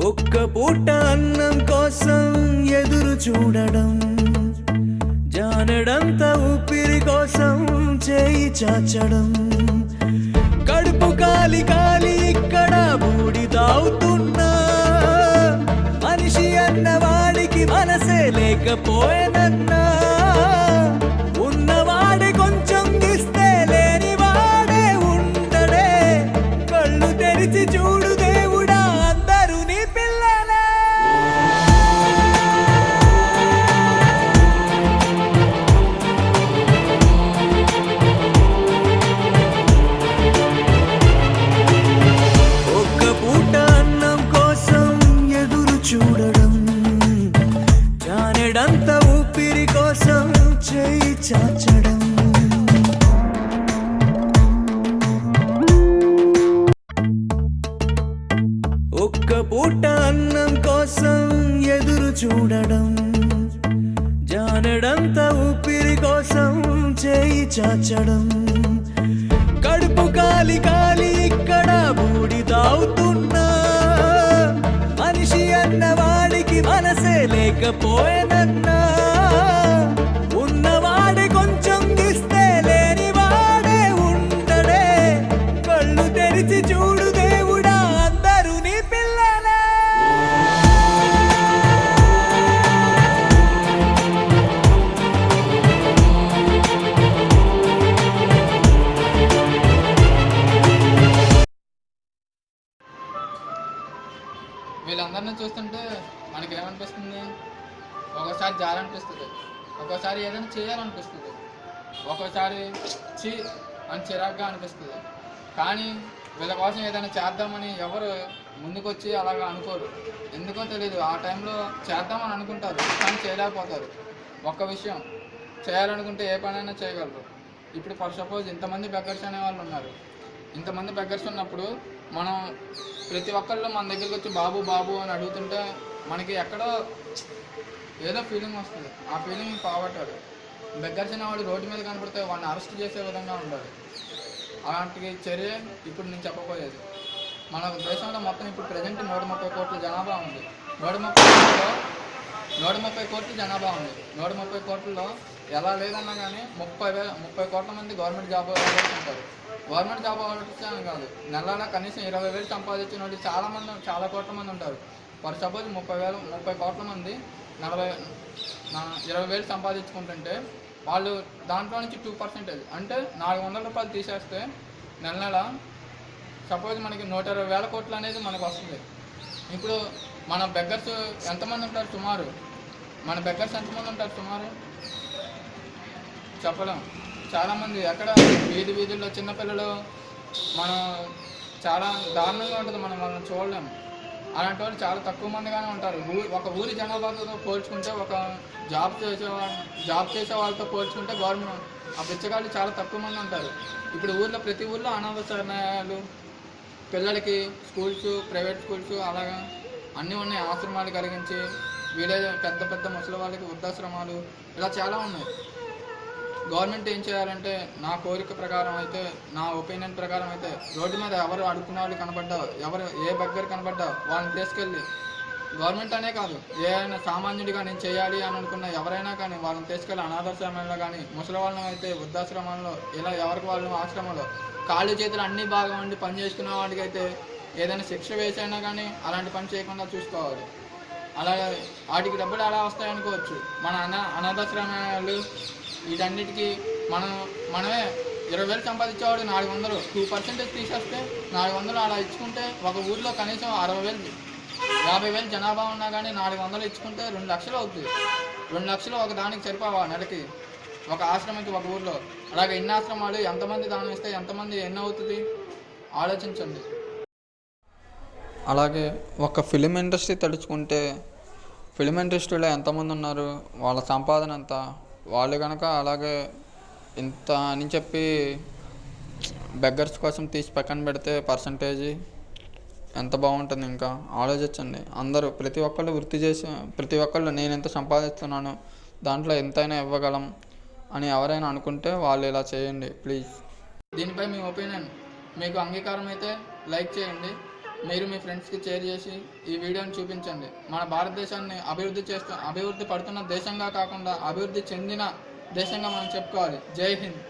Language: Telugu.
ఒక్క పూట అన్నం కోసం ఎదురు చూడడం, జానడంత ఊపిరి కోసం చేయి చాచడం, కడుపు కాలి కాలి ఇక్కడ బూడి తాగుతున్నా, మనిషి అన్నవాడికి మనసే లేకపోయేనన్నా, ఉన్నవాడే కొంచెం ఇస్తే లేని వాడే ఉండడే, కళ్ళు తెరిచి చూడు దేవుడా అందరూ నీ పిల్లలే. ఒక్క పూట అన్నం కోసం ఎదురు చూడడం, జానెడంత ఊపిరి కోసం చేయి చాచడం, ఒక్క పూట అన్నం కోసం ఎదురు చూడడం, జానెడంత ఊపిరి కోసం చేయి చాచడం, కడుపు కాలి కాలి ఇక్కడ బూడి తాగుతున్నా, మనిషి అన్నవాడికి మనసే లేకపోయేనన్నా, ఉన్నవాడే కొంచెం ఇస్తే లేని వాడే ఉండడే, కళ్ళు తెరిచి చూడు దేవుడా అందరూ నీ పిల్లలే. వీళ్ళందరినీ చూస్తుంటే మనకి ఏమనిపిస్తుంది? ఒక్కోసారి జాలనిపిస్తుంది, ఒక్కోసారి ఏదైనా చేయాలనిపిస్తుంది, ఒక్కోసారి చీ అని చిరాగ్గా అనిపిస్తుంది. కానీ వీళ్ళ కోసం ఏదైనా చేద్దామని ఎవరు ముందుకొచ్చి అలాగా అనుకోరు. ఎందుకో తెలియదు, ఆ టైంలో చేద్దామని అనుకుంటారు కానీ చేయలేకపోతారు. ఒక్క విషయం చేయాలనుకుంటే ఏ పనైనా చేయగలరు. ఇప్పుడు ఫర్ సపోజ్ ఇంతమంది బెగ్గర్స్ అనే వాళ్ళు ఉన్నారు. ఇంతమంది బెగ్గర్స్ ఉన్నప్పుడు మనం ప్రతి ఒక్కళ్ళు మన దగ్గరికి వచ్చి బాబు బాబు అని అడుగుతుంటే మనకి ఎక్కడో ఏదో ఫీలింగ్ వస్తుంది. ఆ ఫీలింగ్ పోగొట్టారు. బెగ్గర్స్ అనేవాడు రోడ్డు మీద కనపడితే వాడిని అరెస్ట్ చేసే విధంగా ఉండాలి. అలాంటి చర్య ఇప్పుడు నేను చెప్పబోయేది. మన దేశంలో మొత్తం ఇప్పుడు ప్రజెంట్ 130 కోట్ల జనాభా ఉంది. 130 కోట్ల జనాభా ఉంది. 130 కోట్లలో ఎలా లేదన్నా కానీ 30 కోట్ల మంది గవర్నమెంట్ జాబ్ హోల్డర్స్ ఉంటారు. గవర్నమెంట్ జాబ్ హోల్డర్స్ అని కాదు, నెలలా కనీసం 20,000 సంపాదించిన వాళ్ళు చాలా కోట్ల మంది ఉంటారు. ఫర్ సపోజ్ 30 కోట్ల మంది 20,000 సంపాదించుకుంటుంటే వాళ్ళు దాంట్లో నుంచి 2% అంటే 400 రూపాయలు తీసేస్తే నెల సపోజ్ మనకి 120,000 కోట్లు అనేది మనకు వస్తుంది. ఇప్పుడు మన బెగ్గర్స్ ఎంతమంది ఉంటారు సుమారు? మన బెగ్గర్స్ ఎంతమంది ఉంటారు సుమారు చెప్పలేం. చాలామంది ఎక్కడ వీధుల్లో చిన్నపిల్లలు మనం చాలా దారుణంగా ఉంటుంది, మనం చూడలేము. అలాంటి వాళ్ళు చాలా తక్కువ మందిగానే ఉంటారు. ఒక ఊరి జనాభాతో పోల్చుకుంటే, ఒక జాబ్ చేసే వాళ్ళతో పోల్చుకుంటే గవర్నమెంట్ ఆ పిచ్చగాళ్ళు చాలా తక్కువ మంది ఉంటారు. ఇప్పుడు ప్రతి ఊర్లో అనాథ శరణాలయాలు, పిల్లలకి స్కూల్స్, ప్రైవేట్ స్కూల్స్ అలాగా అన్నీ ఉన్నాయి. ఆశ్రమాలు కలిగించి పెద్ద పెద్ద ముసలి వాళ్ళకి వృద్ధాశ్రమాలు ఇలా చాలా ఉన్నాయి. గవర్నమెంట్ ఏం చేయాలంటే, నా కోరిక ప్రకారం అయితే, నా ఒపీనియన్ ప్రకారం అయితే, రోడ్డు మీద ఎవరు అడుక్కునే వాళ్ళు కనబడ్డా, ఏ బెగ్గర్ కనబడ్డా వాళ్ళని తీసుకెళ్ళి, గవర్నమెంట్ అనే కాదు, ఏదైనా సామాన్యుడిగా నేను చేయాలి అని అనుకున్న ఎవరైనా కానీ వాళ్ళని తీసుకెళ్ళి అనాథాశ్రమంలో కానీ, ముసలి వాళ్ళని అయితే వృద్ధాశ్రమంలో, ఇలా ఎవరికి వాళ్ళు ఆశ్రమంలో కాళ్ళు చేతులు అన్నీ బాగా ఉండి పని చేసుకునే వాడికి అయితే ఏదైనా శిక్ష వేసైనా కానీ అలాంటి పని చేయకుండా చూసుకోవాలి. అలాగే వాటికి డబ్బులు అలా వస్తాయనుకోవచ్చు. మన అనాథాశ్రమాలు వీటన్నిటికీ మనమే 20,000 సంపాదించేవాడు 400, 2% తీసేస్తే 400 అలా ఇచ్చుకుంటే, ఒక ఊర్లో కనీసం 60,000 50,000 జనాభా ఉన్నా కానీ 400 ఇచ్చుకుంటే 2 లక్షలు అవుతుంది. 2 లక్షలు ఒక దానికి సరిపోవా నెలకి, ఒక ఆశ్రమంకి ఒక ఊర్లో. అలాగే ఎన్ని ఆశ్రమాలు, ఎంతమంది దానం ఇస్తే ఎంతమంది ఎన్ని అవుతుంది ఆలోచించండి. అలాగే ఒక ఫిలిం ఇండస్ట్రీ తలుచుకుంటే, ఫిలిం ఇండస్ట్రీలో ఎంతమంది ఉన్నారు, వాళ్ళ సంపాదన ఎంత, వాళ్ళు కనుక అలాగే ఇంత అని చెప్పి బెగ్గర్స్ కోసం తీసి పక్కన పెడితే పర్సంటేజ్ ఎంత బాగుంటుంది. ఇంకా ఆలోచించండి అందరూ. ప్రతి ఒక్కళ్ళు వృత్తి చేసి, ప్రతి ఒక్కళ్ళు నేను ఎంత సంపాదిస్తున్నాను దాంట్లో ఎంతైనా ఇవ్వగలం అని ఎవరైనా అనుకుంటే వాళ్ళు ఇలా చేయండి ప్లీజ్. దీనిపై మీ ఒపీనియన్ మీకు అంగీకారం అయితే లైక్ చేయండి, మీరు మీ ఫ్రెండ్స్కి షేర్ చేసి ఈ వీడియోని చూపించండి. మన భారతదేశాన్ని అభివృద్ధి పడుతున్న దేశంగా కాకుండా అభివృద్ధి చెందిన దేశంగా మనం చెప్పుకోవాలి. జై హింద్.